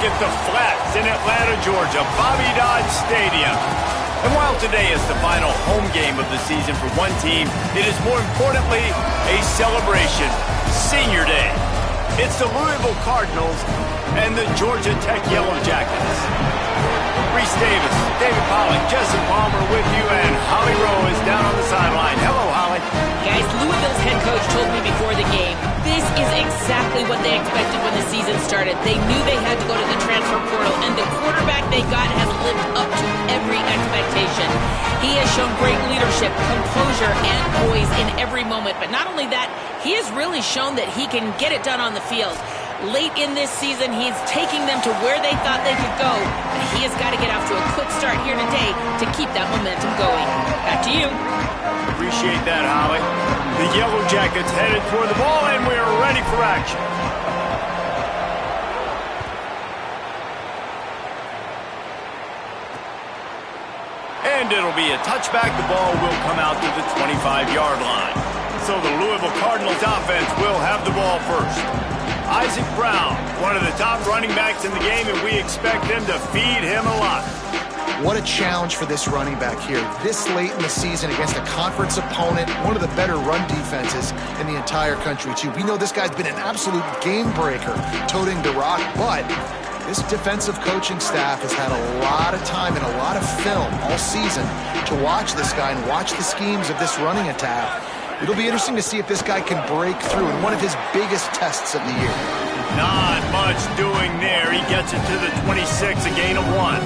at the Flats in Atlanta, Georgia, Bobby Dodd Stadium. And while today is the final home game of the season for one team, it is more importantly a celebration, Senior Day. It's the Louisville Cardinals and the Georgia Tech Yellow Jackets. Reese Davis, David Pollack, Jesse Palmer with you, and Holly Rowe is down on the sideline. Hello, Holly. Guys, Louisville's head coach told me before the game, this is exactly what they expected when the season started. They knew they had to go to the transfer portal, and the quarterback they got has lived up to every expectation. He has shown great leadership, composure, and poise in every moment. But not only that, he has really shown that he can get it done on the field. Late in this season, he's taking them to where they thought they could go, but he has got to get off to a quick start here today to keep that momentum going. Back to you. Appreciate that, Holly. The Yellow Jackets headed toward the ball, and we're ready for action. And it'll be a touchback. The ball will come out to the 25-yard line. So the Louisville Cardinals offense will have the ball first. Isaac Brown, one of the top running backs in the game, and we expect them to feed him a lot. What a challenge for this running back here. This late in the season against a conference opponent, one of the better run defenses in the entire country, too. We know this guy's been an absolute game breaker, toting the rock, but this defensive coaching staff has had a lot of time and a lot of film all season to watch this guy and watch the schemes of this running attack. It'll be interesting to see if this guy can break through in one of his biggest tests of the year. Not much doing there. He gets it to the 26, a gain of 1.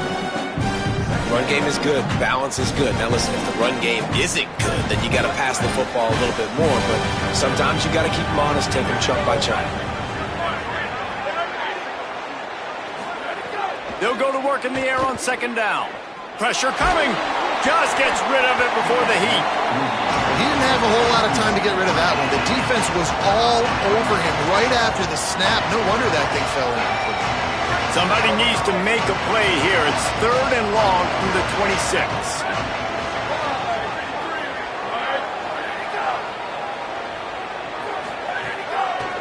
Run game is good. Balance is good. Now listen, if the run game isn't good, then you got to pass the football a little bit more. But sometimes you got to keep them honest, take them chunk by chunk. They'll go to work in the air on second down. Pressure coming. Just gets rid of it before the heat. He didn't have a whole lot of time to get rid of that one. The defense was all over him right after the snap. No wonder that thing fell in. Somebody needs to make a play here. It's 3rd and long from the 26.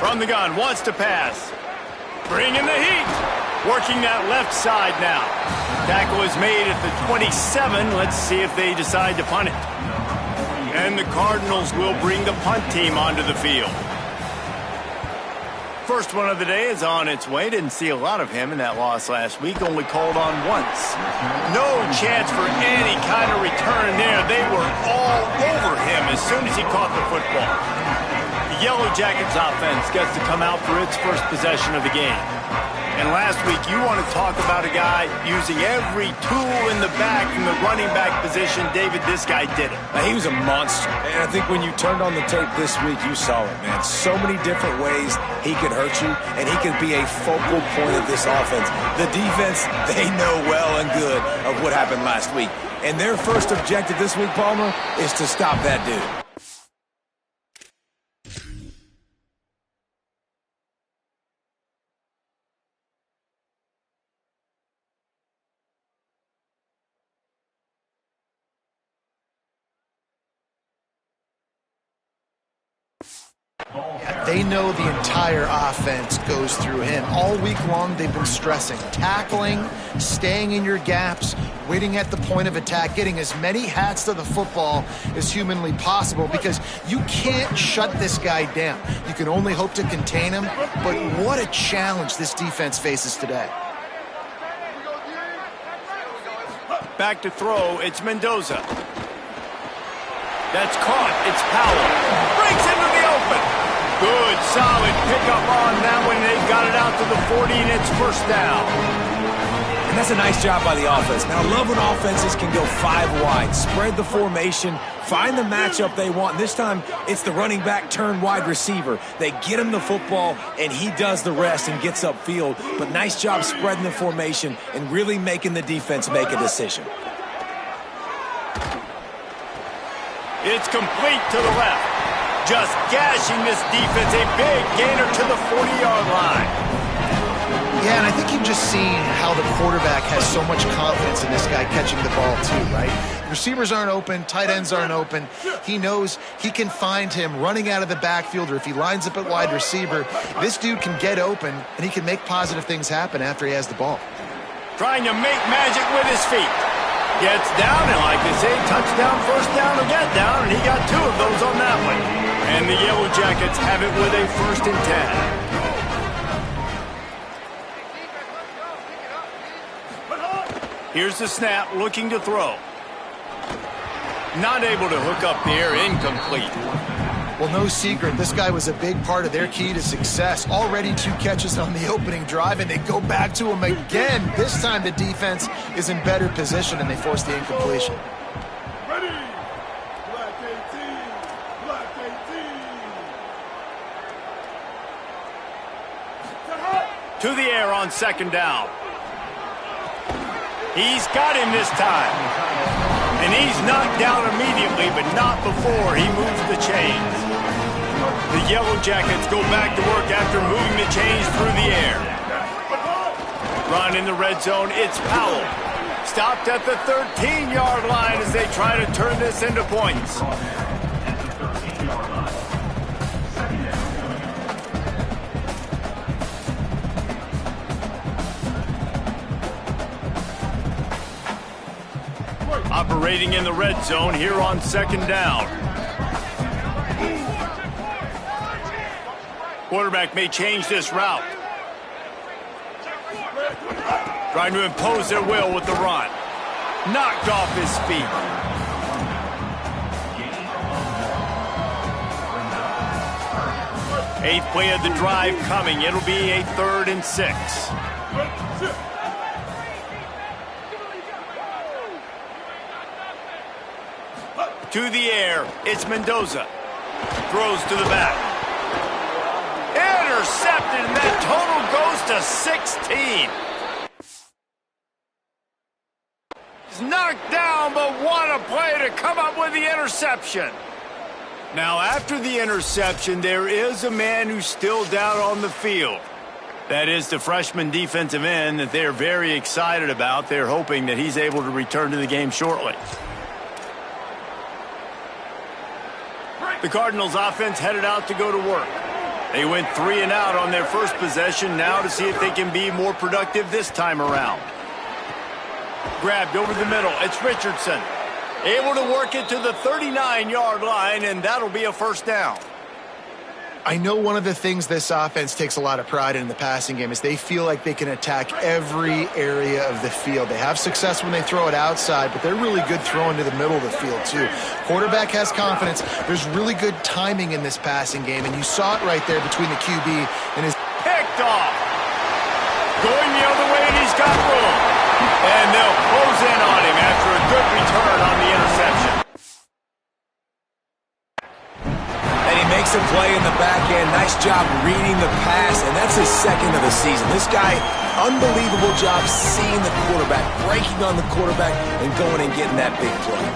From the gun, wants to pass. Bring in the heat. Working that left side now. Tackle is made at the 27. Let's see if they decide to punt it. And the Cardinals will bring the punt team onto the field. First one of the day is on its way. Didn't see a lot of him in that loss last week. Only called on once. No chance for any kind of return there. They were all over him as soon as he caught the football. The Yellow Jackets offense gets to come out for its first possession of the game. And last week, you want to talk about a guy using every tool in the back from the running back position. David, this guy did it. He was a monster. And I think when you turned on the tape this week, you saw it, man. So many different ways he could hurt you, and he could be a focal point of this offense. The defense, they know well and good of what happened last week. And their first objective this week, Palmer, is to stop that dude. They know the entire offense goes through him. All week long, they've been stressing tackling, staying in your gaps, waiting at the point of attack, getting as many hats to the football as humanly possible, because you can't shut this guy down. You can only hope to contain him, but what a challenge this defense faces today. Back to throw, it's Mendoza. That's caught, it's Powell. Breaks into the open. Good, solid pickup on that one. They've got it out to the 40, and it's first down. And that's a nice job by the offense. Now, I love when offenses can go 5 wide, spread the formation, find the matchup they want. And this time, it's the running back turned wide receiver. They get him the football, and he does the rest and gets upfield. But nice job spreading the formation and really making the defense make a decision. It's complete to the left. Just gashing this defense. A big gainer to the 40-yard line. Yeah, and I think you've just seen how the quarterback has so much confidence in this guy catching the ball too, right? Receivers aren't open, tight ends aren't open. He knows he can find him running out of the backfield, or if he lines up at wide receiver, this dude can get open and he can make positive things happen after he has the ball. Trying to make magic with his feet. Gets down, and like they say, touchdown, first down, or get down, and he got 2 of those on that one. And the Yellow Jackets have it with a 1st and 10. Here's the snap, looking to throw. Not able to hook up there, incomplete. Well, no secret, this guy was a big part of their key to success. Already 2 catches on the opening drive, and they go back to him again. This time the defense is in better position, and they force the incompletion. Ready! Black 18! Black 18! To the air on 2nd down. He's got him this time. And he's knocked down immediately, but not before he moves the chains. The Yellow Jackets go back to work after moving the chains through the air. Run in the red zone, it's Powell. Stopped at the 13-yard line as they try to turn this into points. Operating in the red zone here on 2nd down. Quarterback may change this route. Trying to impose their will with the run. Knocked off his feet. Eighth play of the drive coming. It'll be a 3rd and 6. To the air, it's Mendoza. Throws to the back. Intercepted, and that total goes to 16. He's knocked down, but what a play to come up with the interception. Now, after the interception, there is a man who's still down on the field. That is the freshman defensive end that they're very excited about. They're hoping that he's able to return to the game shortly. The Cardinals offense headed out to go to work. They went 3 and out on their first possession, now to see if they can be more productive this time around. Grabbed over the middle, it's Richardson. Able to work it to the 39-yard line, and that'll be a 1st down. I know one of the things this offense takes a lot of pride in the passing game is they feel like they can attack every area of the field. They have success when they throw it outside, but they're really good throwing to the middle of the field too. Quarterback has confidence. There's really good timing in this passing game, and you saw it right there between the QB and his... Picked off. Going the other way, and he's got room. And they'll close in on him after a good return on the interception. Makes a play in the back end. Nice job reading the pass, and that's his 2nd of the season. This guy, unbelievable job seeing the quarterback, breaking on the quarterback, and going and getting that big play.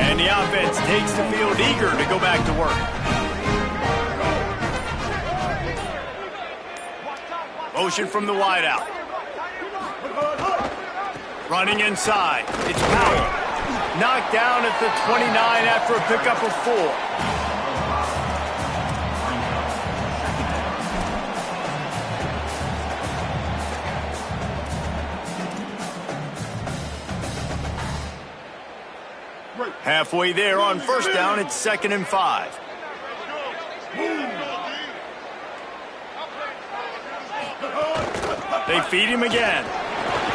And the offense takes the field eager to go back to work. Motion from the wideout. Running inside. It's Powell. Knocked down at the 29 after a pickup of 4. Halfway there on 1st down, it's 2nd and 5. They feed him again.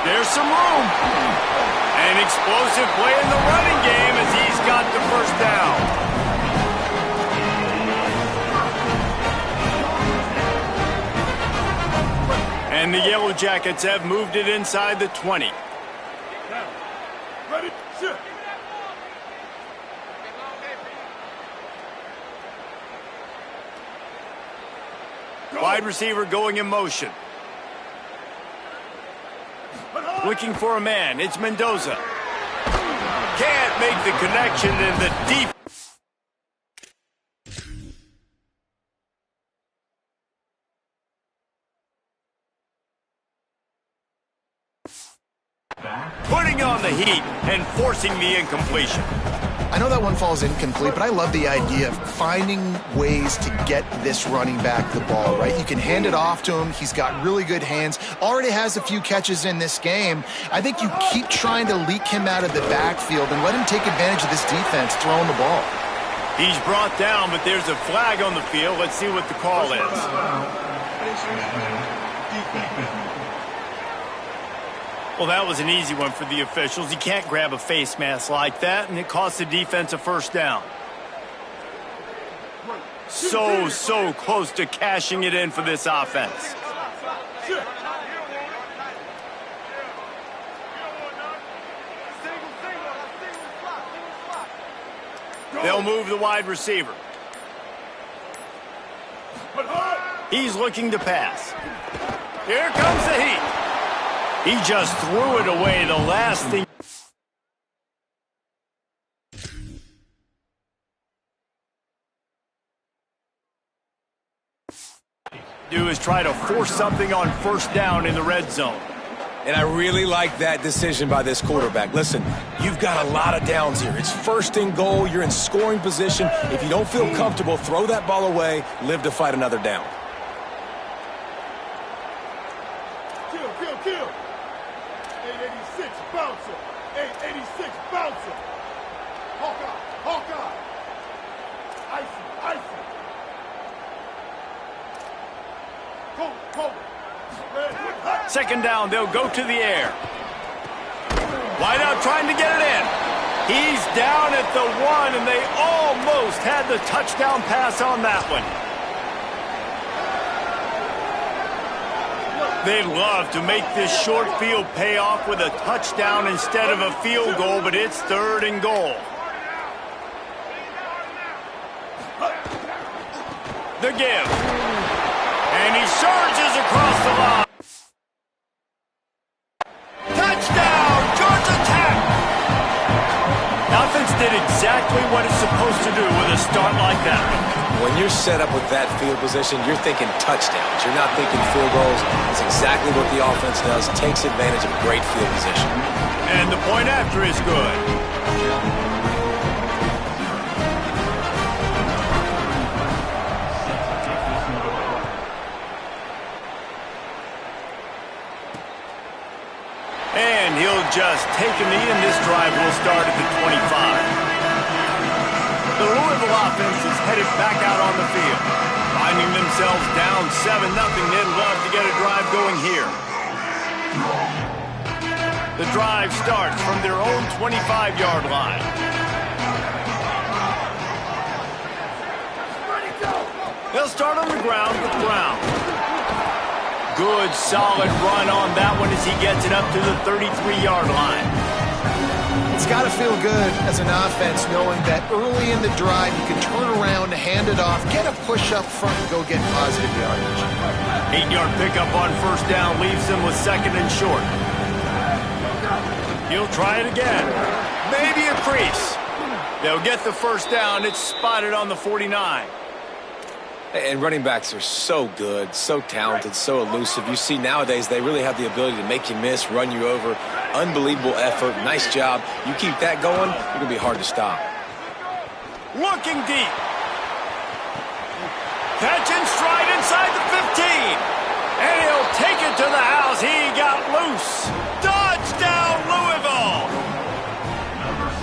There's some room. An explosive play in the running game as he's got the 1st down. And the Yellow Jackets have moved it inside the 20. Ready, shift. Wide receiver going in motion. Looking for a man. It's Mendoza. Can't make the connection in the deep. on the heat and forcing the incompletion. I know that one falls incomplete, but I love the idea of finding ways to get this running back the ball, right? You can hand it off to him. He's got really good hands. Already has a few catches in this game. I think you keep trying to leak him out of the backfield and let him take advantage of this defense throwing the ball. He's brought down, but there's a flag on the field. Let's see what the call is. Well, that was an easy one for the officials. You can't grab a face mask like that, and it costs the defense a first down. So close to cashing it in for this offense. They'll move the wide receiver. He's looking to pass. Here comes the heat. He just threw it away. The last thing. Do is try to force something on first down in the red zone. And I really like that decision by this quarterback. Listen, you've got a lot of downs here. It's first and goal. You're in scoring position. If you don't feel comfortable, throw that ball away. Live to fight another down. Kill. 886 bouncer. 886 bouncer. Hawkeye. Icy. Cold. Second down, they'll go to the air. Wide out trying to get it in. He's down at the 1, and they almost had the touchdown pass on that one. They'd love to make this short field pay off with a touchdown instead of a field goal, but it's third and goal. The give. And he surges across the line. Touchdown, Georgia Tech! Offense did exactly what it's supposed to do with a start like that one. When you're set up with that field position, you're thinking touchdowns. You're not thinking field goals. That's exactly what the offense does. Takes advantage of great field position. And the point after is good. And he'll just take a knee, and this drive will start at the 25. The Louisville offense is headed back out on the field. Finding themselves down 7-0, they'd love to get a drive going here. The drive starts from their own 25-yard line. They'll start on the ground with Brown. Good, solid run on that one as he gets it up to the 33-yard line. It's got to feel good as an offense knowing that early in the drive you can turn around, hand it off, get a push up front, and go get positive yardage. 8-yard pickup on first down leaves them with second and short. He'll try it again. Maybe a crease. They'll get the first down. It's spotted on the 49. And running backs are so good, so talented, so elusive. You see nowadays they really have the ability to make you miss, run you over. Unbelievable effort. Nice job. You keep that going, you're going to be hard to stop. Looking deep. Catch and stride inside the 15. And he'll take it to the house. He got loose. Touchdown, Louisville.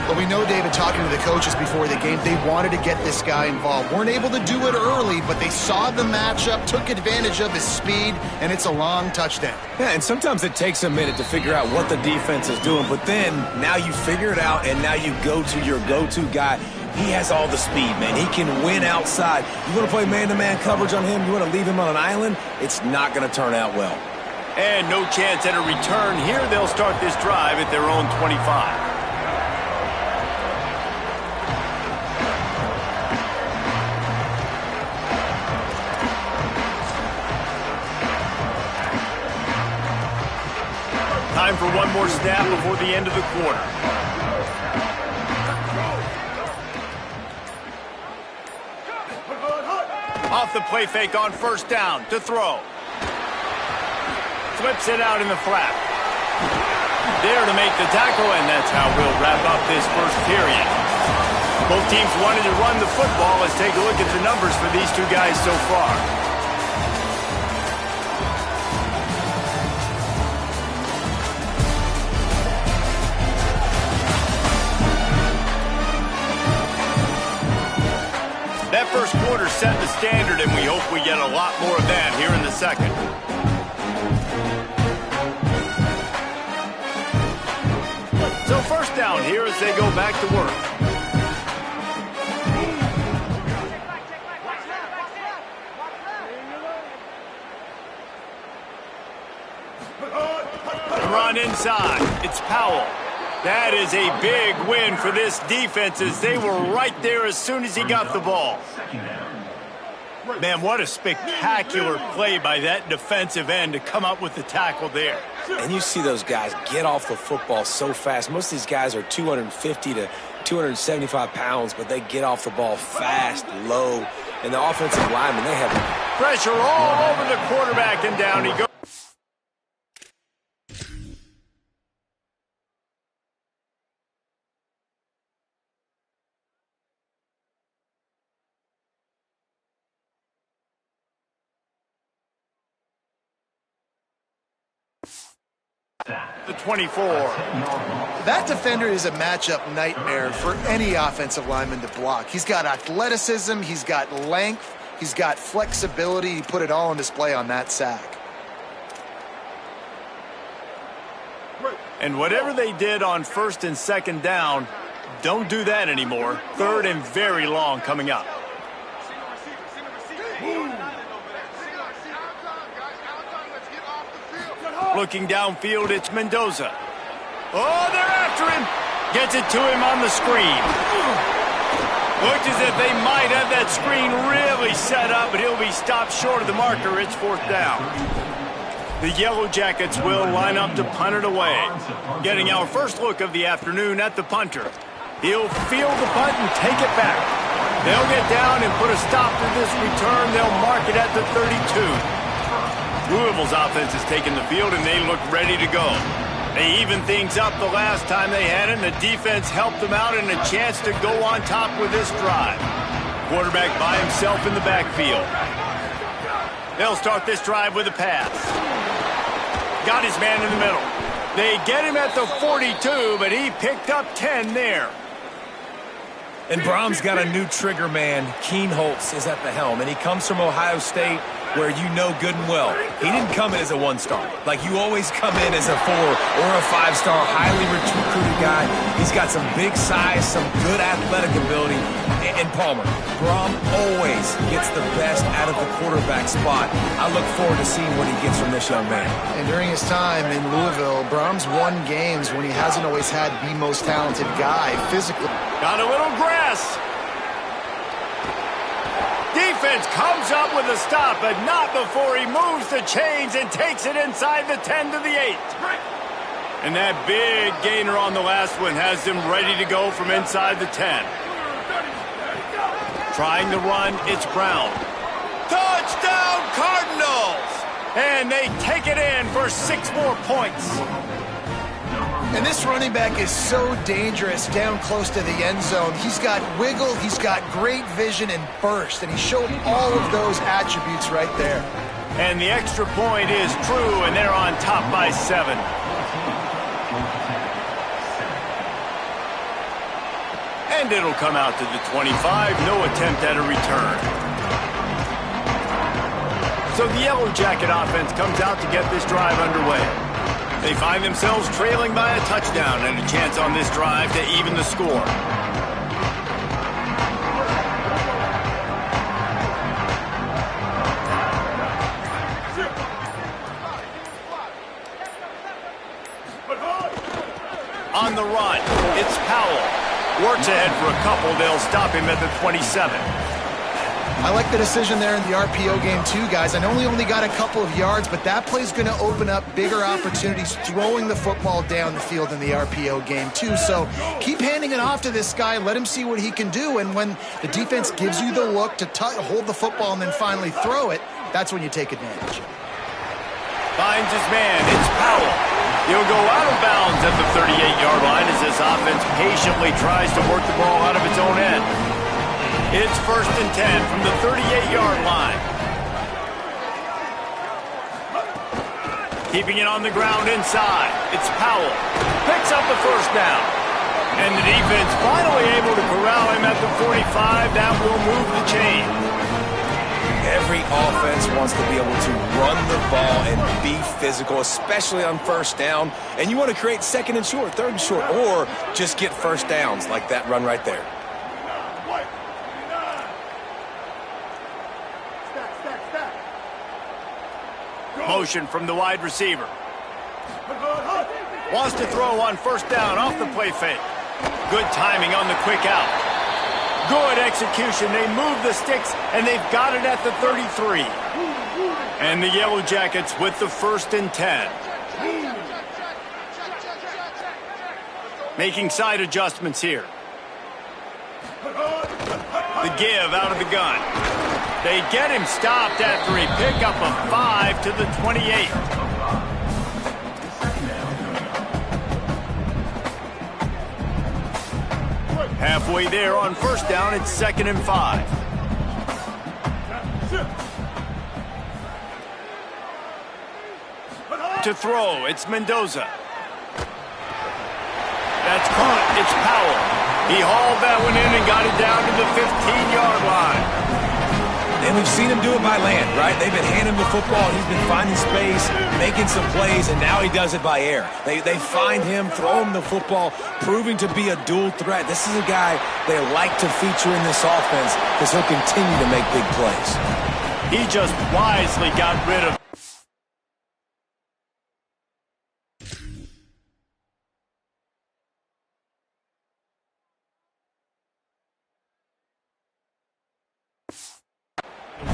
Well, we know, David, talking to the coaches before the game, they wanted to get this guy involved. Weren't able to do it early, but they saw the matchup, took advantage of his speed, and it's a long touchdown. Yeah, and sometimes it takes a minute to figure out what the defense is doing, but then now you figure it out, and now you go to your go-to guy. He has all the speed, man. He can win outside. You want to play man-to-man coverage on him? You want to leave him on an island? It's not going to turn out well. And no chance at a return here. They'll start this drive at their own 25. Time for one more snap before the end of the quarter. Off the play fake on first down to throw. Flips it out in the flat. there to make the tackle, and that's how we'll wrap up this first period. Both teams wanted to run the football. Let's take a look at the numbers for these two guys so far. That first quarter set the standard, and we hope we get a lot more of that here in the second. So first down here as they go back to work. The run inside. It's Powell. That is a big win for this defense as they were right there as soon as he got the ball. Man, what a spectacular play by that defensive end to come up with the tackle there. And you see those guys get off the football so fast. Most of these guys are 250 to 275 pounds, but they get off the ball fast, low. And the offensive linemen, they have pressure all over the quarterback, and down he goes. The 24. That defender is a matchup nightmare for any offensive lineman to block. He's got athleticism, he's got length, he's got flexibility. He put it all on display on that sack. And whatever they did on first and second down, don't do that anymore. Third and very long coming up. Looking downfield, it's Mendoza. Oh, they're after him. Gets it to him on the screen. Looks as if they might have that screen really set up, but he'll be stopped short of the marker. It's fourth down. The Yellow Jackets will line up to punt it away. Getting our first look of the afternoon at the punter. He'll field the punt and take it back. They'll get down and put a stop to this return. They'll mark it at the 32. Louisville's offense has taken the field, and they look ready to go. They evened things up the last time they had it, and the defense helped them out and a chance to go on top with this drive. Quarterback by himself in the backfield. They'll start this drive with a pass. Got his man in the middle. They get him at the 42, but he picked up 10 there. And Brahms got a new trigger man. Keen Holtz is at the helm, and he comes from Ohio State, where you know good and well. He didn't come in as a one-star. Like, you always come in as a 4 or a 5-star, highly recruited guy. He's got some big size, some good athletic ability. And Palmer, Brahm always gets the best out of the quarterback spot. I look forward to seeing what he gets from this young man. And during his time in Louisville, Brahms won games when he hasn't always had the most talented guy physically. Got a little grass. Defense comes up with a stop, but not before he moves the chains and takes it inside the 10 to the 8. And that big gainer on the last one has them ready to go from inside the 10. Trying to run, it's Brown. Touchdown, Cardinals! And they take it in for 6 more points. And this running back is so dangerous down close to the end zone. He's got wiggle, he's got great vision and burst, and he showed all of those attributes right there. And the extra point is true, and they're on top by 7. And it'll come out to the 25. No attempt at a return. So the Yellow Jacket offense comes out to get this drive underway. They find themselves trailing by a touchdown and a chance on this drive to even the score. On the run, it's Powell. Works ahead for a couple. They'll stop him at the 27. I like the decision there in the RPO game too, guys. I know he only got a couple of yards, but that play's going to open up bigger opportunities throwing the football down the field in the RPO game too. So keep handing it off to this guy. Let him see what he can do. And when the defense gives you the look to hold the football and then finally throw it, that's when you take advantage. Finds his man. It's Powell. He'll go out of bounds at the 38-yard line as this offense patiently tries to work the ball out of its own end. It's 1st and 10 from the 38-yard line. Keeping it on the ground inside. It's Powell. Picks up the 1st down. And the defense finally able to corral him at the 45. That will move the chain. Every offense wants to be able to run the ball and be physical, especially on 1st down. And you want to create 2nd and short, 3rd and short, or just get 1st downs like that run right there. Motion from the wide receiver. Wants to throw on 1st down off the play fake. Good timing on the quick out. Good execution. They move the sticks, and they've got it at the 33. And the Yellow Jackets with the 1st and 10. Making side adjustments here. The give out of the gun. They get him stopped after a pickup of 5 to the 28. Halfway there on 1st down, it's 2nd and 5. To throw, it's Mendoza. That's caught, it's Powell. He hauled that one in and got it down to the 15-yard line. And we've seen him do it by land, right? They've been handing him the football. He's been finding space, making some plays, and now he does it by air. They find him, throw him the football, proving to be a dual threat. This is a guy they like to feature in this offense because he'll continue to make big plays. He just wisely got rid of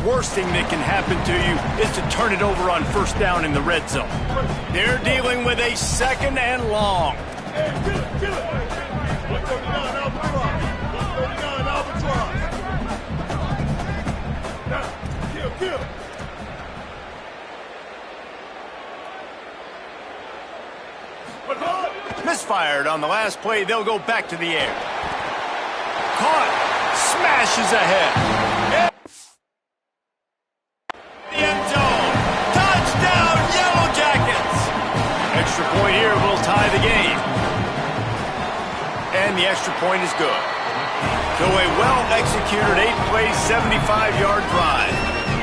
worst thing that can happen to you is to turn it over on 1st down in the red zone. They're dealing with a 2nd and long. Hey, kill it. 139 Albatross. 139 Albatross. Now, kill. Misfired on the last play. They'll go back to the air. Caught. Smashes ahead. Extra point here will tie the game. And the extra point is good. So a well-executed 8-play, 75-yard drive.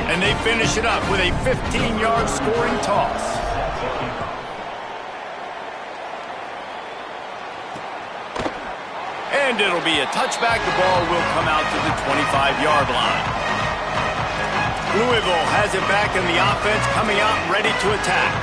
And they finish it up with a 15-yard scoring toss. And it'll be a touchback. The ball will come out to the 25-yard line. Louisville has it back in the offense, coming out ready to attack.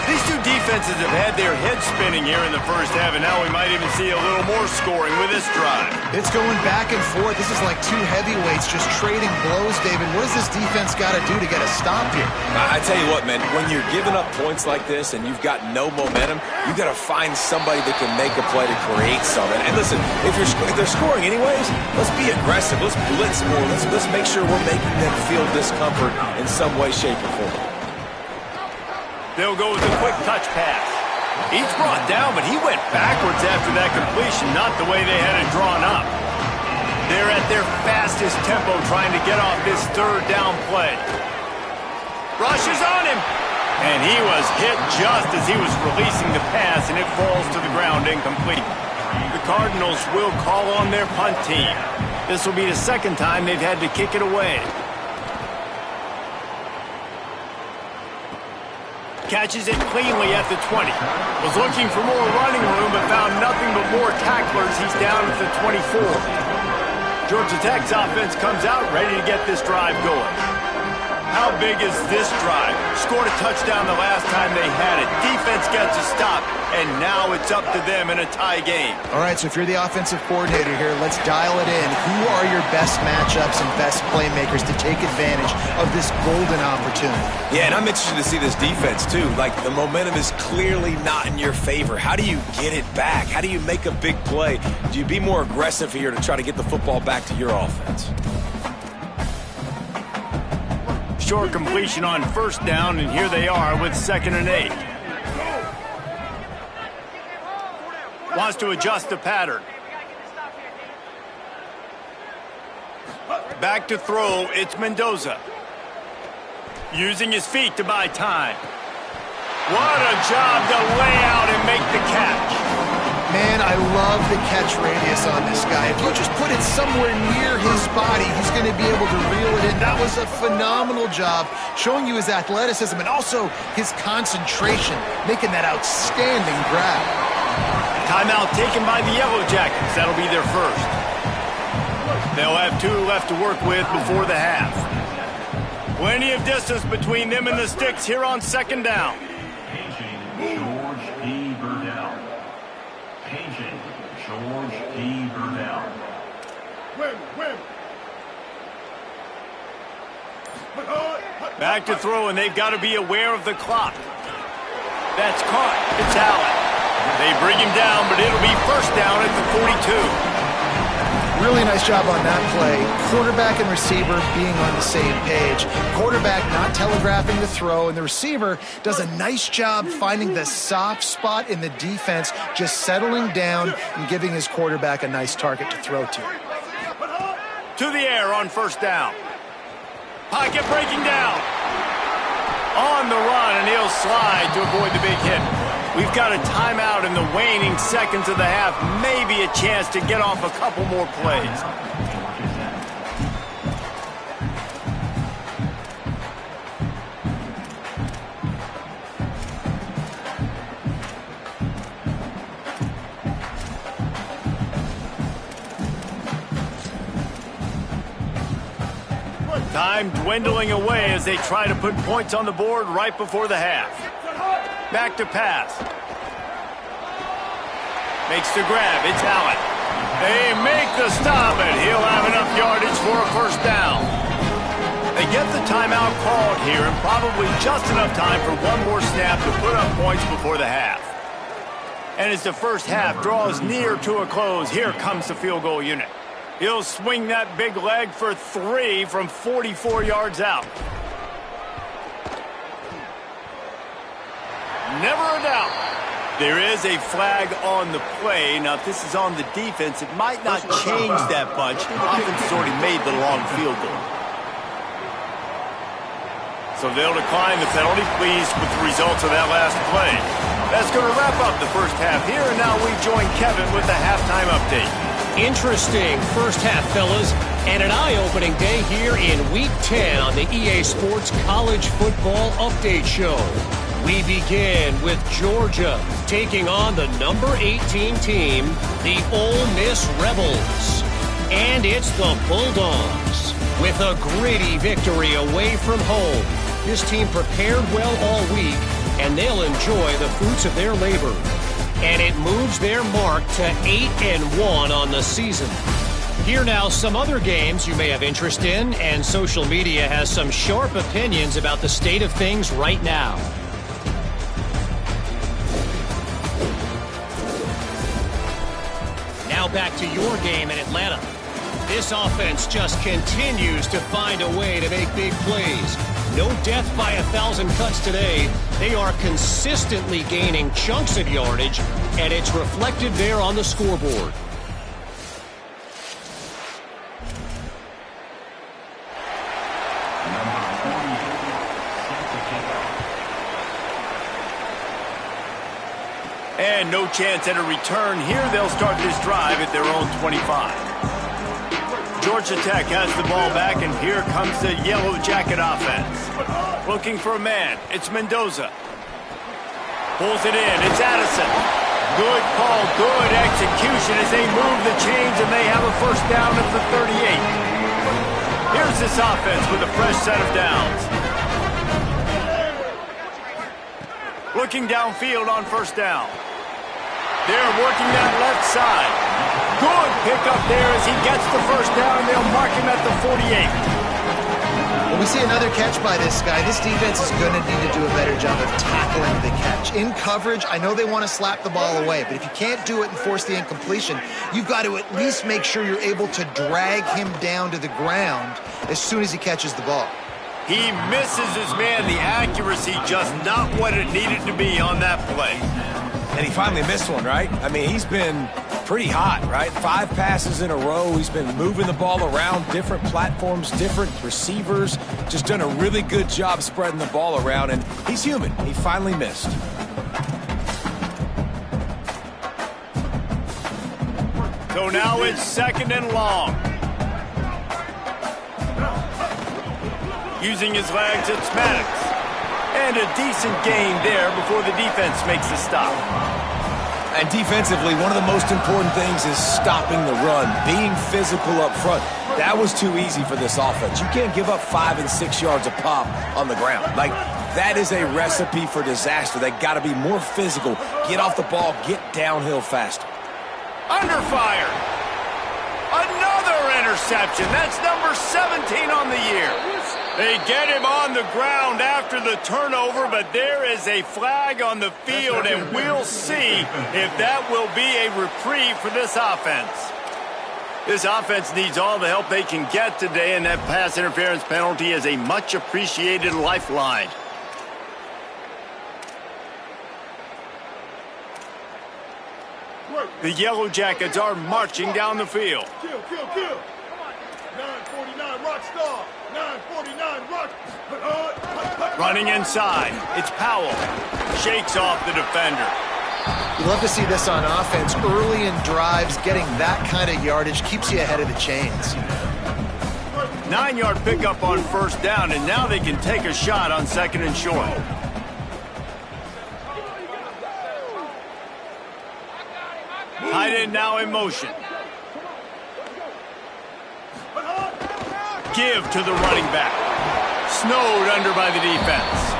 These two defenses have had their heads spinning here in the 1st half, and now we might even see a little more scoring with this drive. It's going back and forth. This is like two heavyweights just trading blows, David. What does this defense got to do to get a stop here? I tell you what, man, when you're giving up points like this and you've got no momentum, you've got to find somebody that can make a play to create something. And listen, if they're scoring anyways, let's be aggressive. Let's blitz more. Let's make sure we're making them feel discomfort in some way, shape, or form. They'll go with a quick touch pass. He's brought down, but he went backwards after that completion, not the way they had it drawn up. They're at their fastest tempo trying to get off this 3rd down play. Rushes on him, and he was hit just as he was releasing the pass, and it falls to the ground incomplete. The Cardinals will call on their punt team. This will be the 2nd time they've had to kick it away. Catches it cleanly at the 20. Was looking for more running room, but found nothing but more tacklers. He's down at the 24. Georgia Tech's offense comes out ready to get this drive going. How big is this drive? Scored a touchdown the last time they had it. Defense gets a stop, and now it's up to them in a tie game. All right, so if you're the offensive coordinator here, let's dial it in. Who are your best matchups and best playmakers to take advantage of this golden opportunity? Yeah, and I'm interested to see this defense, too. Like, the momentum is clearly not in your favor. How do you get it back? How do you make a big play? Do you be more aggressive here to try to get the football back to your offense? Short completion on 1st down, and here they are with 2nd and 8. Wants to adjust the pattern. Back to throw, it's Mendoza. Using his feet to buy time. What a job to lay out and make the catch. Man, I love the catch radius on this guy. If you just put it somewhere near his body, he's going to be able to reel it in. That was a phenomenal job, showing you his athleticism and also his concentration, making that outstanding grab. Timeout taken by the Yellow Jackets. That'll be their first. They'll have 2 left to work with before the half. Plenty of distance between them and the sticks here on second down. George D. Burdell. Paging George D. Burdell. Back to throw, and they've got to be aware of the clock. That's caught. It's Allen. They bring him down, but it'll be first down at the 42. Really nice job on that play. Quarterback and receiver being on the same page. Quarterback not telegraphing the throw, and the receiver does a nice job finding the soft spot in the defense, just settling down and giving his quarterback a nice target to throw to. To the air on first down. Pocket breaking down. On the run, and he'll slide to avoid the big hit. We've got a timeout in the waning seconds of the half. Maybe a chance to get off a couple more plays. Time dwindling away as they try to put points on the board right before the half. Back to pass. Makes the grab. It's Allen. They make the stop, and he'll have enough yardage for a first down. They get the timeout called here, and probably just enough time for one more snap to put up points before the half. And as the first half draws near to a close, here comes the field goal unit. He'll swing that big leg for 3 from 44 yards out. Never a doubt. There is a flag on the play. Now, if this is on the defense, it might not change that much. The offense has already made the long field goal. So they'll decline the penalty, pleased with the results of that last play. That's going to wrap up the first half here, and now we join Kevin with the halftime update. Interesting first half, fellas, and an eye-opening day here in Week 10 on the EA Sports College Football Update Show. We begin with Georgia taking on the number 18 team, the Ole Miss Rebels. And it's the Bulldogs with a gritty victory away from home. This team prepared well all week, and they'll enjoy the fruits of their labor. And it moves their mark to 8-1 on the season. Here now some other games you may have interest in, and social media has some sharp opinions about the state of things right now. Now back to your game in Atlanta. This offense just continues to find a way to make big plays. No death by 1,000 cuts today. They are consistently gaining chunks of yardage, and it's reflected there on the scoreboard. And no chance at a return here. They'll start this drive at their own 25. Georgia Tech has the ball back, and here comes the Yellow Jacket offense. Looking for a man. It's Mendoza. Pulls it in. It's Addison. Good call, good execution as they move the chains, and they have a first down at the 38. Here's this offense with a fresh set of downs. Looking downfield on first down. They're working that left side. Good pickup there as he gets the first down. They'll mark him at the 48. When we see another catch by this guy, this defense is going to need to do a better job of tackling the catch. In coverage, I know they want to slap the ball away, but if you can't do it and force the incompletion, you've got to at least make sure you're able to drag him down to the ground as soon as he catches the ball. He misses his man. The accuracy just not what it needed to be on that play. And he finally missed one, right? I mean, he's been pretty hot, right? 5 passes in a row. He's been moving the ball around different platforms, different receivers. Just done a really good job spreading the ball around, and he's human. He finally missed. So now it's 2nd and long. Using his legs, it's Maddox. And a decent gain there before the defense makes the stop. And defensively, one of the most important things is stopping the run, being physical up front. That was too easy for this offense. You can't give up 5 and 6 yards a pop on the ground. Like, that is a recipe for disaster. They got to be more physical, get off the ball, get downhill faster. Under fire. Another interception. That's number 17 on the year. They get him on the ground after the turnover, but there is a flag on the field, and we'll see if that will be a reprieve for this offense. This offense needs all the help they can get today, and that pass interference penalty is a much-appreciated lifeline. The Yellow Jackets are marching down the field. Kill. 949 Rockstar. 949 Rock. Running inside. It's Powell. Shakes off the defender. You love to see this on offense. Early in drives, getting that kind of yardage keeps you ahead of the chains. 9-yard pickup on 1st down, and now they can take a shot on 2nd and short. Tight end now in motion. Give to the running back. Snowed under by the defense.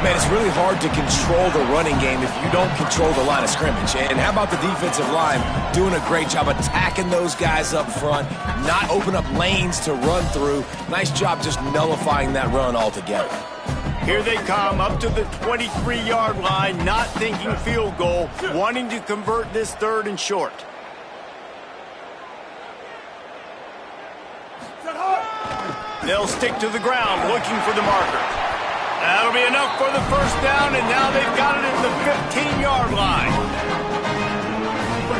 Man, it's really hard to control the running game if you don't control the line of scrimmage. And how about the defensive line doing a great job attacking those guys up front, not open up lanes to run through. Nice job just nullifying that run altogether. Here they come up to the 23-yard line, not thinking field goal, wanting to convert this 3rd and short. They'll stick to the ground, looking for the marker. That'll be enough for the 1st down, and now they've got it at the 15-yard line.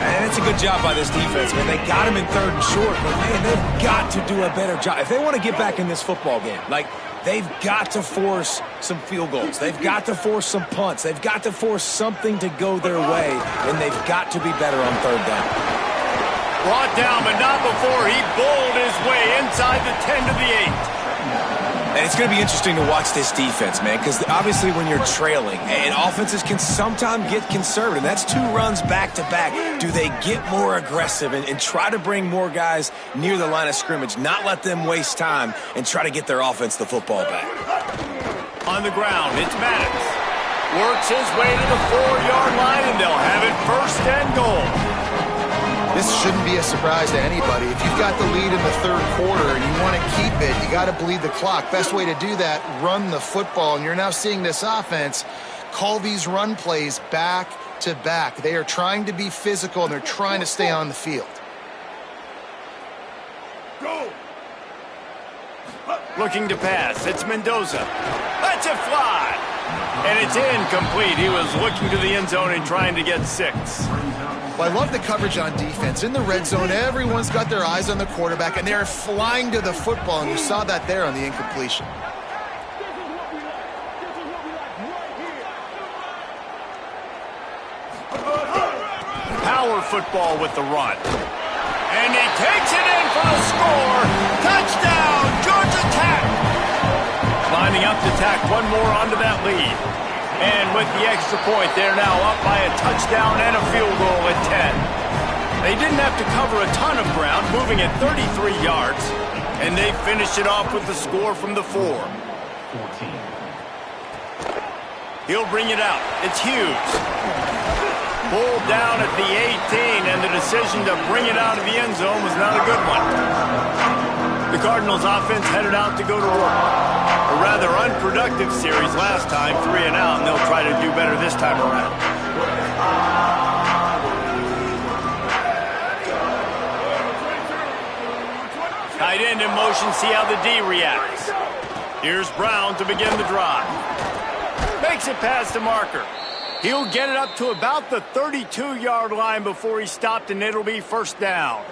And it's a good job by this defense, man. They got him in 3rd and short, but, man, they've got to do a better job. If they want to get back in this football game, like, they've got to force some field goals. They've got to force some punts. They've got to force something to go their way, and they've got to be better on 3rd down. Brought down, but not before he bowled his way inside the 10 to the 8. And it's going to be interesting to watch this defense, man, because obviously when you're trailing, and offenses can sometimes get conservative. That's 2 runs back-to-back. Do they get more aggressive and try to bring more guys near the line of scrimmage, not let them waste time, and try to get their offense the football back? On the ground, it's Maddox. Works his way to the 4-yard line, and they'll have it 1st and goal. This shouldn't be a surprise to anybody. If you've got the lead in the 3rd quarter and you want to keep it, you got to bleed the clock. Best way to do that, run the football. And you're now seeing this offense call these run plays back to back. They are trying to be physical, and they're trying to stay on the field. Go. Looking to pass. It's Mendoza. Lets it fly. And it's incomplete. He was looking to the end zone and trying to get 6. Well, I love the coverage on defense. In the red zone, everyone's got their eyes on the quarterback, and they're flying to the football, and you saw that there on the incompletion. Power football with the run. And he takes it in for the score. Touchdown, Georgia Tech. Lining up to tack one more onto that lead. And with the extra point, they're now up by a touchdown and a field goal at 10. They didn't have to cover a ton of ground, moving at 33 yards. And they finished it off with the score from the 4. 14. He'll bring it out. It's Hughes. Pulled down at the 18, and the decision to bring it out of the end zone was not a good one. The Cardinals offense headed out to go to work. A rather unproductive series last time, 3 and out, and they'll try to do better this time around. Tight end in motion, see how the D reacts. Here's Brown to begin the drive. Makes it past the marker. He'll get it up to about the 32-yard line before he stopped, and it'll be first down.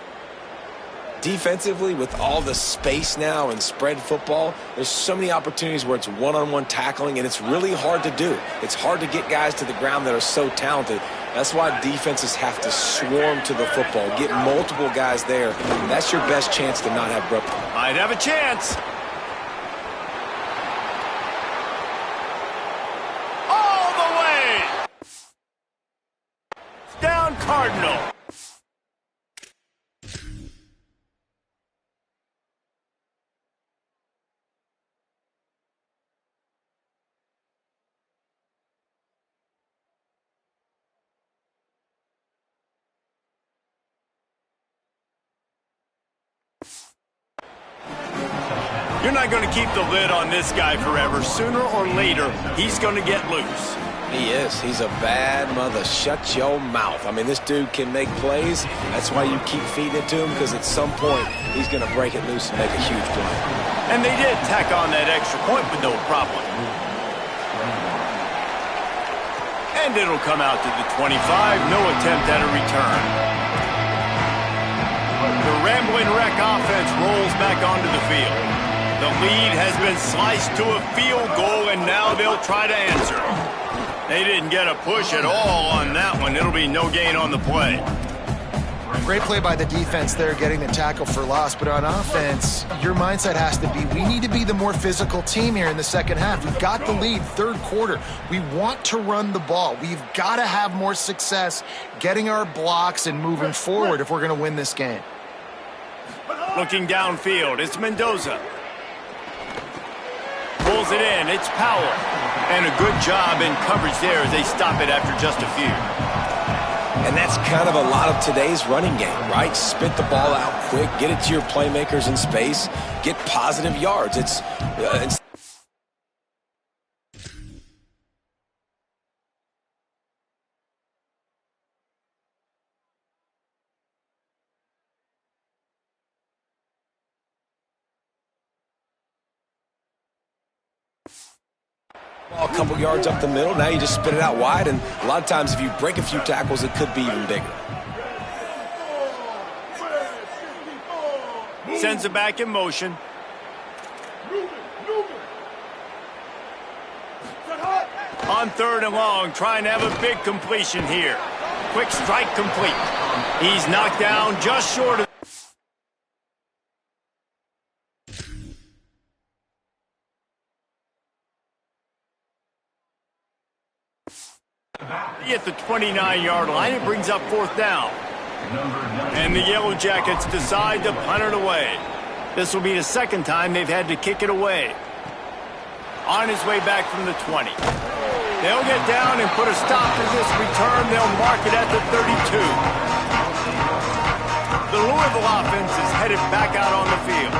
Defensively, with all the space now and spread football, there's so many opportunities where it's one-on-one tackling, and it's really hard to do. It's hard to get guys to the ground that are so talented. That's why defenses have to swarm to the football, get multiple guys there. That's your best chance to not have broken. Might have a chance. All the way. Down Cardinal. You're not going to keep the lid on this guy forever. Sooner or later, he's going to get loose. He is. He's a bad mother. Shut your mouth. I mean, this dude can make plays. That's why you keep feeding it to him, because at some point, he's going to break it loose and make a huge play. And they did tack on that extra point with no problem. And it'll come out to the 25. No attempt at a return. The Rambling Wreck offense rolls back onto the field. The lead has been sliced to a field goal, and now they'll try to answer. They didn't get a push at all on that one. It'll be no gain on the play. Great play by the defense there, getting the tackle for loss. But on offense, your mindset has to be, we need to be the more physical team here in the second half. We've got the lead, third quarter. We want to run the ball. We've got to have more success getting our blocks and moving forward if we're going to win this game. Looking downfield, it's Mendoza. Pulls it in, it's Powell. And a good job in coverage there as they stop it after just a few. And that's kind of a lot of today's running game, right? Spit the ball out quick, get it to your playmakers in space, get positive yards. It's a couple yards up the middle. Now you just spit it out wide, and a lot of times if you break a few tackles, it could be even bigger. Sends it back in motion. On third and long, trying to have a big completion here. Quick strike complete. He's knocked down just short of... At the 29-yard line, it brings up fourth down. And the Yellow Jackets decide to punt it away. This will be the second time they've had to kick it away. On his way back from the 20. They'll get down and put a stop to this return. They'll mark it at the 32. The Louisville offense is headed back out on the field.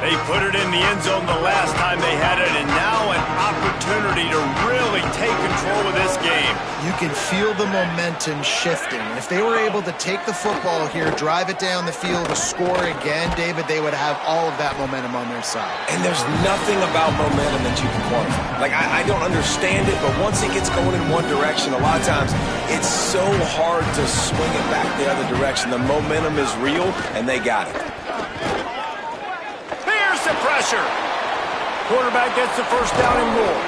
They put it in the end zone the last time they had it, and now an opportunity to really take control of this game. You can feel the momentum shifting. If they were able to take the football here, drive it down the field to score again, David, they would have all of that momentum on their side. And there's nothing about momentum that you can quantify. Like, I don't understand it, but once it gets going in one direction, a lot of times it's so hard to swing it back the other direction. The momentum is real, and they got it. Pressure. Quarterback gets the first down and more.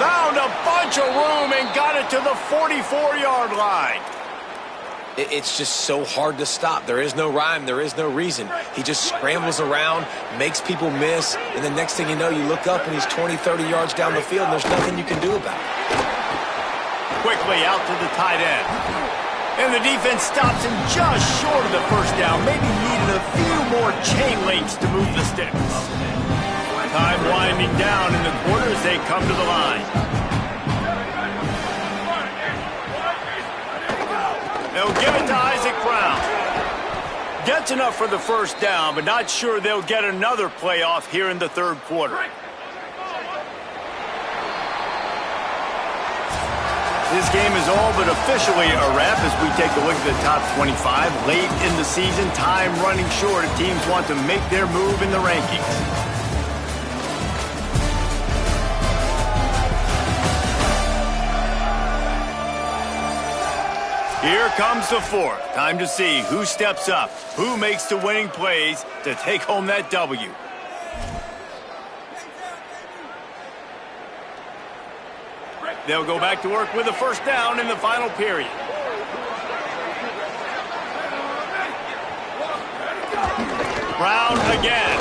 Found a bunch of room and got it to the 44-yard line. It's just so hard to stop. There is no rhyme. There is no reason. He just scrambles around, makes people miss, and the next thing you know, you look up and he's 20, 30 yards down the field, and there's nothing you can do about it. Quickly out to the tight end. And the defense stops him just short of the first down. Maybe needed a few more chain links to move the sticks. Time winding down in the quarter as they come to the line. They'll give it to Isaac Brown. Gets enough for the first down, but not sure they'll get another playoff here in the third quarter. This game is all but officially a wrap as we take a look at the top 25. Late in the season, time running short as teams want to make their move in the rankings. Here comes the fourth. Time to see who steps up, who makes the winning plays to take home that W. They'll go back to work with a first down in the final period. Brown again.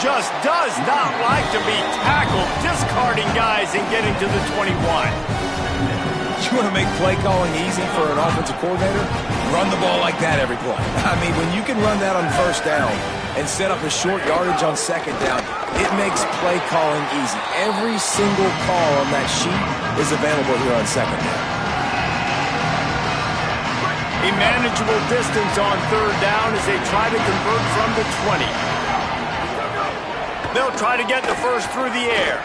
Just does not like to be tackled, discarding guys and getting to the 21. You want to make play calling easy for an offensive coordinator? Run the ball like that every play. I mean, when you can run that on first down and set up a short yardage on second down, it makes play calling easy. Every single call on that sheet is available here on second down. A manageable distance on third down as they try to convert from the 20. They'll try to get the first through the air.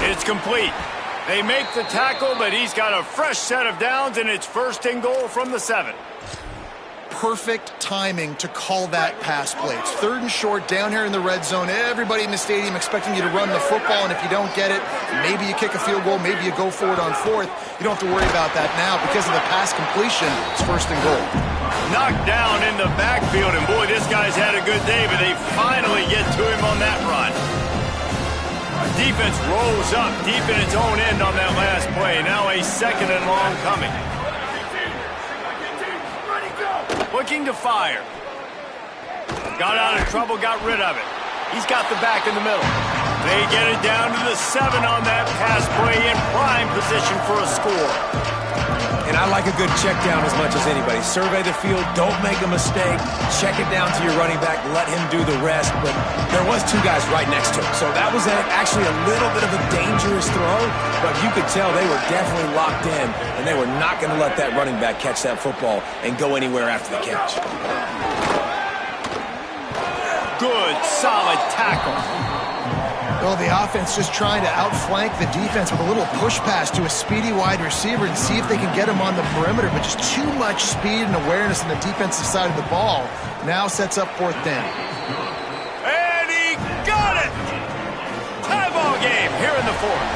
It's complete. They make the tackle, but he's got a fresh set of downs, and it's first and goal from the 7. Perfect timing to call that pass play. It's third and short down here in the red zone. Everybody in the stadium expecting you to run the football, and if you don't get it, maybe you kick a field goal, maybe you go for it on fourth. You don't have to worry about that now. Because of the pass completion, it's first and goal. Knocked down in the backfield, and boy, this guy's had a good day, but they finally get to him on that run. Defense rolls up deep in its own end on that last play. Now a second and long coming. Looking to fire. Got out of trouble, got rid of it. He's got the back in the middle. They get it down to the 7 on that pass play in prime position for a score. And I like a good check down as much as anybody. Survey the field, don't make a mistake. Check it down to your running back, let him do the rest. But there was 2 guys right next to him. So that was actually a little bit of a dangerous throw, but you could tell they were definitely locked in, and they were not going to let that running back catch that football and go anywhere after the catch. Good, solid tackle. Well, the offense just trying to outflank the defense with a little push pass to a speedy wide receiver and see if they can get him on the perimeter, but just too much speed and awareness on the defensive side of the ball. Now sets up fourth down. And he got it! Tie ball game here in the fourth.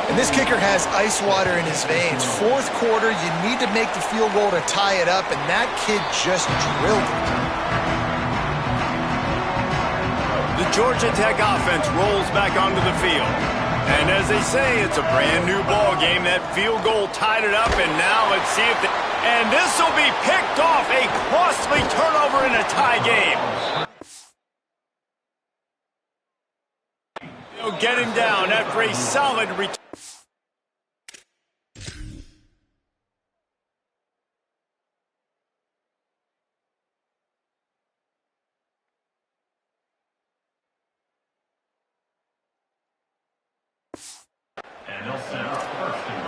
And this kicker has ice water in his veins. Fourth quarter, you need to make the field goal to tie it up, and that kid just drilled it. The Georgia Tech offense rolls back onto the field. And as they say, it's a brand new ball game. That field goal tied it up, and now let's see if and this will be picked off. A costly turnover in a tie game. They'll get him down after a solid return.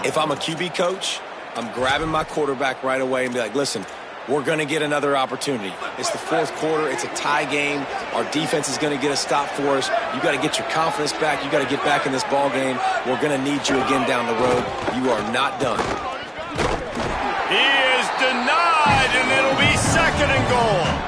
If I'm a QB coach, I'm grabbing my quarterback right away and be like, listen, we're going to get another opportunity. It's the fourth quarter. It's a tie game. Our defense is going to get a stop for us. You got to get your confidence back. You got to get back in this ball game. We're going to need you again down the road. You are not done. He is denied, and it'll be second and goal.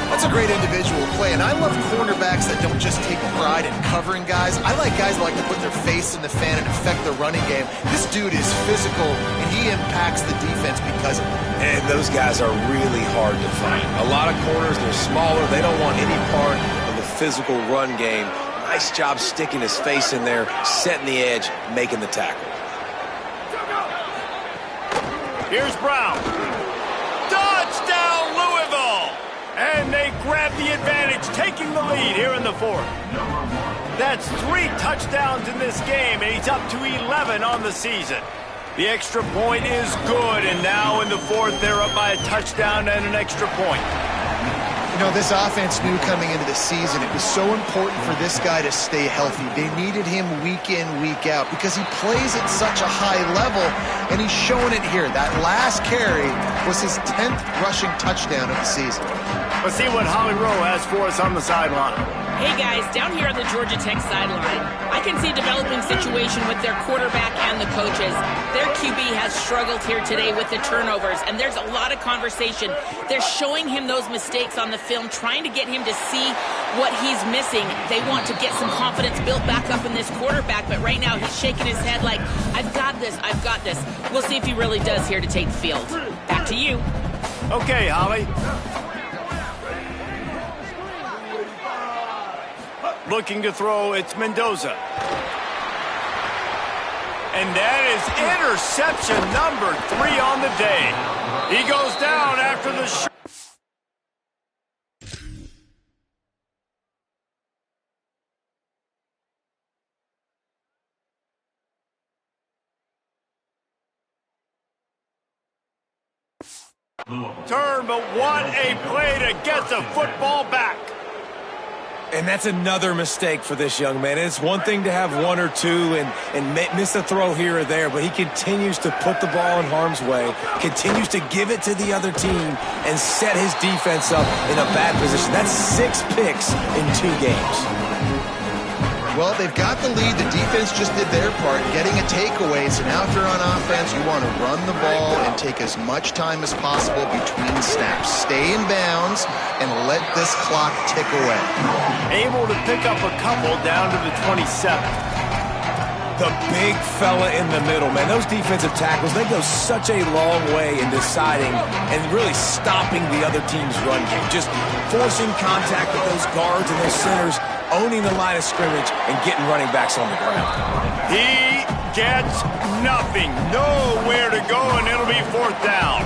That's a great individual play, and I love cornerbacks that don't just take pride in covering guys. I like guys that like to put their face in the fan and affect the running game. This dude is physical, and he impacts the defense because of it. And those guys are really hard to find. A lot of corners, they're smaller. They don't want any part of the physical run game. Nice job sticking his face in there, setting the edge, making the tackle. Here's Brown. Touchdown, Louisville! And they grab the advantage, taking the lead here in the fourth. That's 3 touchdowns in this game, and he's up to 11 on the season. The extra point is good, and now in the fourth, they're up by a touchdown and an extra point. You know, this offense knew coming into the season it was so important for this guy to stay healthy. They needed him week in, week out because he plays at such a high level, and he's showing it here. That last carry was his 10th rushing touchdown of the season. Let's see what Holly Rowe has for us on the sideline. Hey guys, down here on the Georgia Tech sideline, I can see a developing situation with their quarterback and the coaches. Their QB has struggled here today with the turnovers, and there's a lot of conversation. They're showing him those mistakes on the film, trying to get him to see what he's missing. They want to get some confidence built back up in this quarterback, but right now he's shaking his head like, I've got this, I've got this. We'll see if he really does here to take the field. Back to you. Okay, Holly. Looking to throw, it's Mendoza. And that is interception number 3 on the day. He goes down after the shot. Turn, but what a play to get the football back. And that's another mistake for this young man. It's one thing to have one or two and miss a throw here or there, but he continues to put the ball in harm's way, continues to give it to the other team, and set his defense up in a bad position. That's 6 picks in 2 games. Well, they've got the lead. The defense just did their part, getting a takeaway. So now if you're on offense, you want to run the ball and take as much time as possible between snaps. Stay in bounds and let this clock tick away. Able to pick up a couple down to the 27. The big fella in the middle, man. Those defensive tackles, they go such a long way in deciding and really stopping the other team's run game. Just forcing contact with those guards and those centers, owning the line of scrimmage, and getting running backs on the ground. He gets nothing. Nowhere to go, and it'll be 4th down.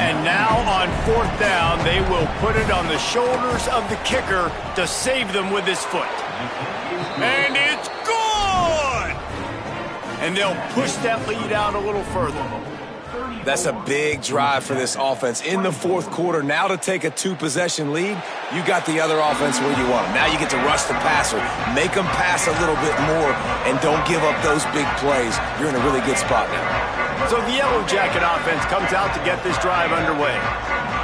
And now on 4th down, they will put it on the shoulders of the kicker to save them with his foot. And it's good! And they'll push that lead out a little further. That's a big drive for this offense in the 4th quarter. Now to take a 2-possession lead, you got the other offense where you want them. Now you get to rush the passer, make them pass a little bit more, and don't give up those big plays. You're in a really good spot now. So the Yellow Jacket offense comes out to get this drive underway.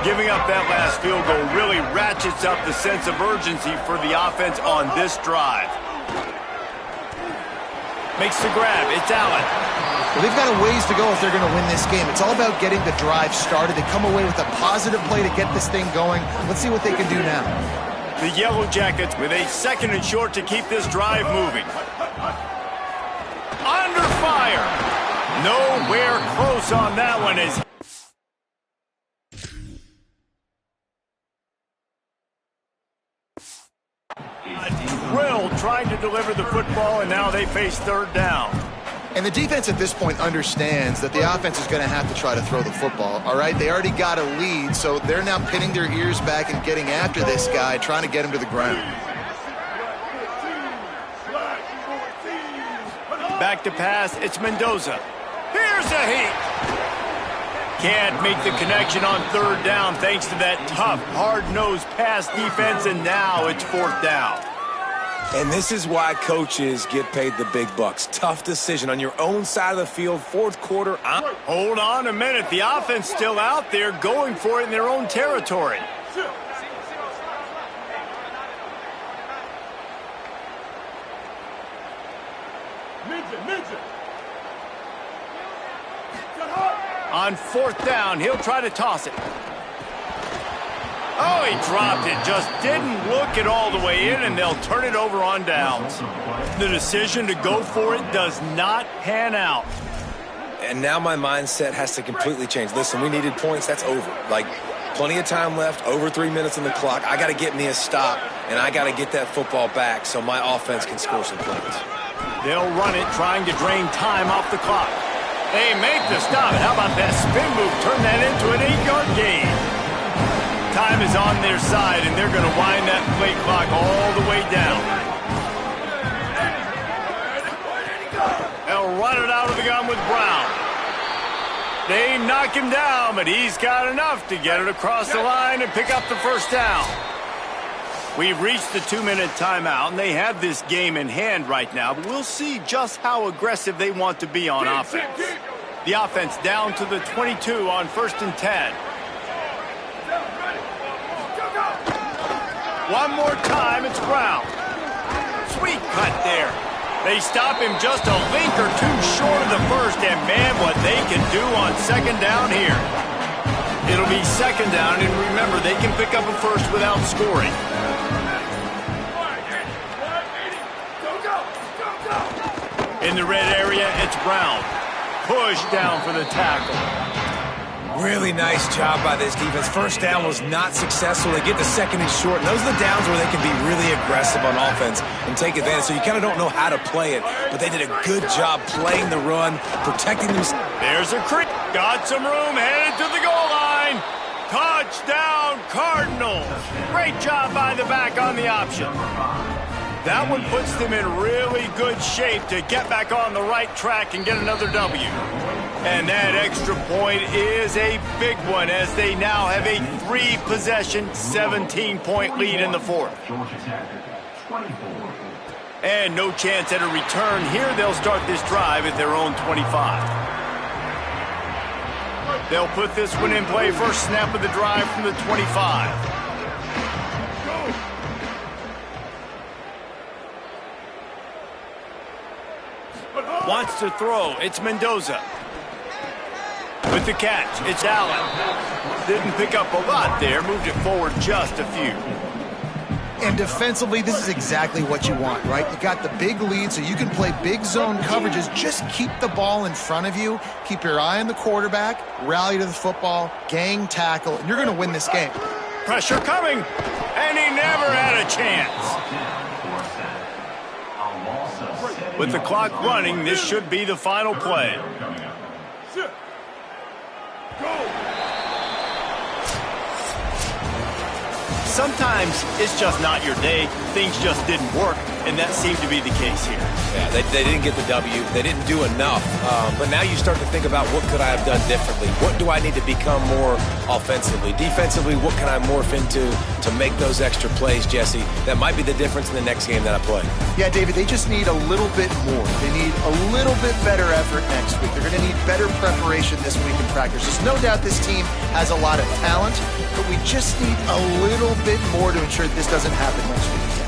Giving up that last field goal really ratchets up the sense of urgency for the offense on this drive. Makes the grab. It's Allen. Well, they've got a ways to go if they're going to win this game. It's all about getting the drive started. They come away with a positive play to get this thing going. Let's see what they can do now. The Yellow Jackets with a 2nd and short to keep this drive moving. Under fire. Nowhere close on that one is. Drill trying to deliver the football, and now they face 3rd down. And the defense at this point understands that the offense is going to have to try to throw the football, all right? They already got a lead, so they're now pinning their ears back and getting after this guy, trying to get him to the ground. Back to pass, it's Mendoza. Here's a heat. Can't make the connection on 3rd down thanks to that tough, hard-nosed pass defense, and now it's 4th down. And this is why coaches get paid the big bucks. Tough decision on your own side of the field, 4th quarter. Hold on a minute. The offense still out there going for it in their own territory. On 4th down, he'll try to toss it. Oh, he dropped it. Just didn't look it all the way in, and they'll turn it over on downs. The decision to go for it does not pan out. And now my mindset has to completely change. Listen, we needed points. That's over. Like, plenty of time left, over 3 minutes on the clock. I got to get me a stop, and I got to get that football back so my offense can score some points. They'll run it, trying to drain time off the clock. They make the stop. How about that spin move? Turn that into an 8-yard gain. Time is on their side, and they're going to wind that play clock all the way down. They'll run it out of the gun with Brown. They knock him down, but he's got enough to get it across the line and pick up the 1st down. We've reached the 2-minute timeout, and they have this game in hand right now, but we'll see just how aggressive they want to be on offense. The offense down to the 22 on 1st and 10. One more time, it's Brown. Sweet cut there. They stop him just a link or two short of the first, and man, what they can do on second down here. It'll be second down, and remember, they can pick up a first without scoring. In the red area, it's Brown. Push down for the tackle. Really nice job by this defense. First down was not successful. They get the second and short, and those are the downs where they can be really aggressive on offense and take advantage. So you kind of don't know how to play it, but they did a good job playing the run, protecting them. There's a creep. Got some room, headed to the goal line. Touchdown, Cardinals. Great job by the back on the option. That one puts them in really good shape to get back on the right track and get another W. And that extra point is a big one as they now have a 3-possession, 17-point lead in the fourth. And no chance at a return here. They'll start this drive at their own 25. They'll put this one in play. First snap of the drive from the 25. Wants to throw. It's Mendoza. With the catch, it's Allen. Didn't pick up a lot there. Moved it forward just a few. And defensively, this is exactly what you want, right? You got the big lead, so you can play big zone coverages. Just keep the ball in front of you. Keep your eye on the quarterback. Rally to the football. Gang tackle. And you're going to win this game. Pressure coming. And he never had a chance. With the clock running, this should be the final play. Sometimes it's just not your day. Things just didn't work, and that seemed to be the case here. Yeah, they didn't get the W. They didn't do enough. But now you start to think about what could I have done differently? What do I need to become more offensively? Defensively, what can I morph into to make those extra plays, Jesse? That might be the difference in the next game that I play. Yeah, David, they just need a little bit more. They need a little bit better effort next week. They're going to need better preparation this week in practice. There's no doubt this team has a lot of talent, but we just need a little bit more to ensure that this doesn't happen next week.